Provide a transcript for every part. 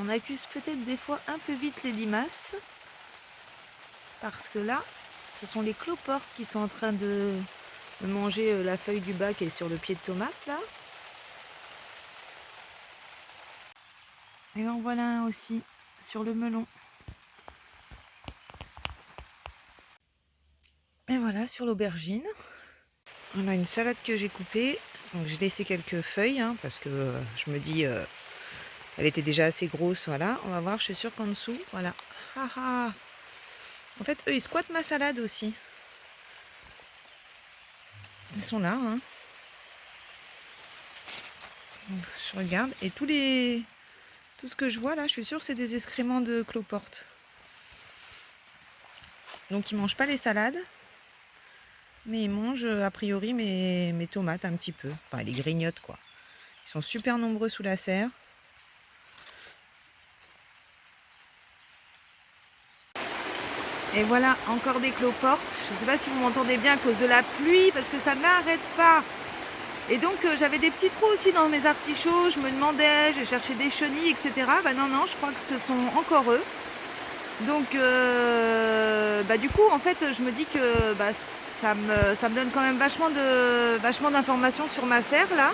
On accuse peut-être des fois un peu vite les limaces. Parce que là, ce sont les cloportes qui sont en train de manger la feuille du bac qui est sur le pied de tomate là. Et en voilà un aussi sur le melon. Et voilà sur l'aubergine. On a une salade que j'ai coupée. Donc j'ai laissé quelques feuilles parce que je me dis elle était déjà assez grosse. Voilà, on va voir. Je suis sûre qu'en dessous, voilà. En fait, eux ils squattent ma salade aussi. Ils sont là. Donc, je regarde et tout ce que je vois là, je suis sûre que c'est des excréments de cloporte. Donc ils mangent pas les salades. Mais ils mangent a priori mes tomates un petit peu. Enfin, les grignotent quoi. Ils sont super nombreux sous la serre. Et voilà, encore des cloportes. Je ne sais pas si vous m'entendez bien à cause de la pluie, parce que ça n'arrête pas. Et donc, j'avais des petits trous aussi dans mes artichauts. Je me demandais, j'ai cherché des chenilles, etc. Bah non, je crois que ce sont encore eux. Donc, du coup, en fait, je me dis que ça me donne quand même vachement d'informations sur ma serre, là.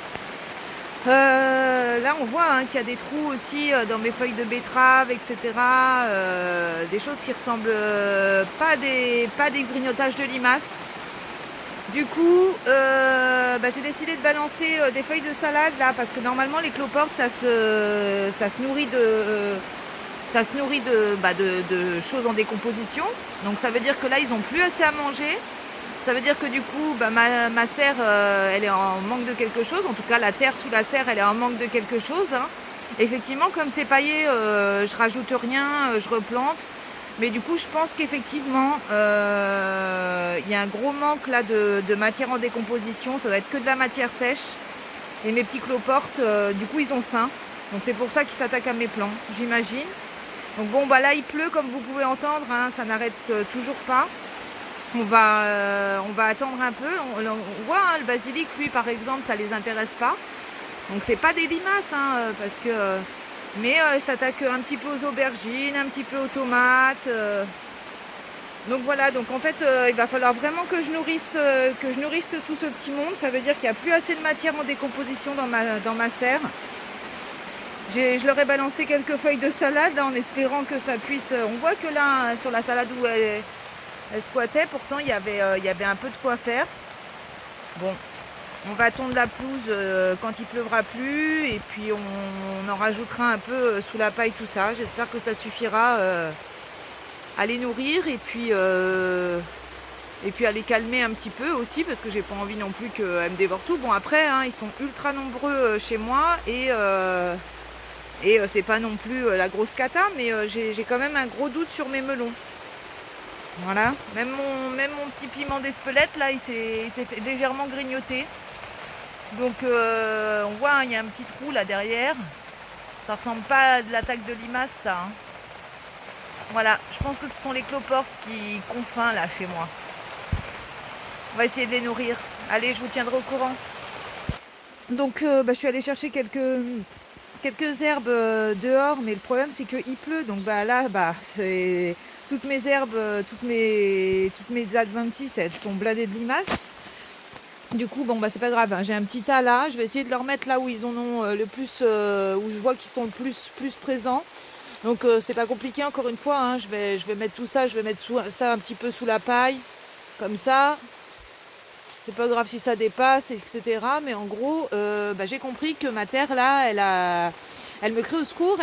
Là, on voit qu'il y a des trous aussi dans mes feuilles de betterave, etc. Des choses qui ressemblent pas à des grignotages de limaces. Du coup, j'ai décidé de balancer des feuilles de salade là, parce que normalement les cloportes, ça se nourrit de choses en décomposition. Donc ça veut dire que là, ils n'ont plus assez à manger. Ça veut dire que du coup, ma serre, elle est en manque de quelque chose. En tout cas, la terre sous la serre, elle est en manque de quelque chose. Effectivement, comme c'est paillé, je rajoute rien, je replante. Mais du coup, je pense qu'effectivement, il y a un gros manque là de matière en décomposition. Ça doit être que de la matière sèche. Et mes petits cloportes, du coup, ils ont faim. Donc c'est pour ça qu'ils s'attaquent à mes plants, j'imagine. Donc bon, là, il pleut, comme vous pouvez entendre. Ça n'arrête toujours pas. On va attendre un peu. On voit le basilic, lui par exemple, ça les intéresse pas. Donc c'est pas des limaces, parce que mais s'attaque un petit peu aux aubergines, un petit peu aux tomates. Donc voilà. Donc en fait, il va falloir vraiment que je nourrisse tout ce petit monde. Ça veut dire qu'il n'y a plus assez de matière en décomposition dans ma serre. Je leur ai balancé quelques feuilles de salade en espérant que ça puisse. On voit que là, sur la salade où elle squattait, pourtant il y avait un peu de quoi faire. Bon, on va tondre la pelouse quand il pleuvra plus, et puis on en rajoutera un peu sous la paille, tout ça. J'espère que ça suffira à les nourrir, et puis à les calmer un petit peu aussi, parce que j'ai pas envie non plus qu'elles me dévorent tout. Bon après, ils sont ultra nombreux chez moi, et c'est pas non plus la grosse cata, mais j'ai quand même un gros doute sur mes melons. Voilà, même mon petit piment d'Espelette, là, il s'est fait légèrement grignoter. Donc on voit, il y a un petit trou là derrière. Ça ressemble pas à de l'attaque de limace, ça. Voilà, je pense que ce sont les cloportes qui ont faim là chez moi. On va essayer de les nourrir. Allez, je vous tiendrai au courant. Donc je suis allée chercher quelques herbes dehors, mais le problème c'est qu'il pleut. Donc là, c'est toutes mes herbes, toutes mes adventices, elles sont blindées de limaces. Du coup, c'est pas grave, j'ai un petit tas là. Je vais essayer de leur mettre là où ils en ont le plus, où je vois qu'ils sont le plus présents. Donc c'est pas compliqué, encore une fois. Je vais mettre tout ça, je vais mettre ça un petit peu sous la paille, comme ça. C'est pas grave si ça dépasse, etc. Mais en gros, j'ai compris que ma terre là, elle me crie au secours.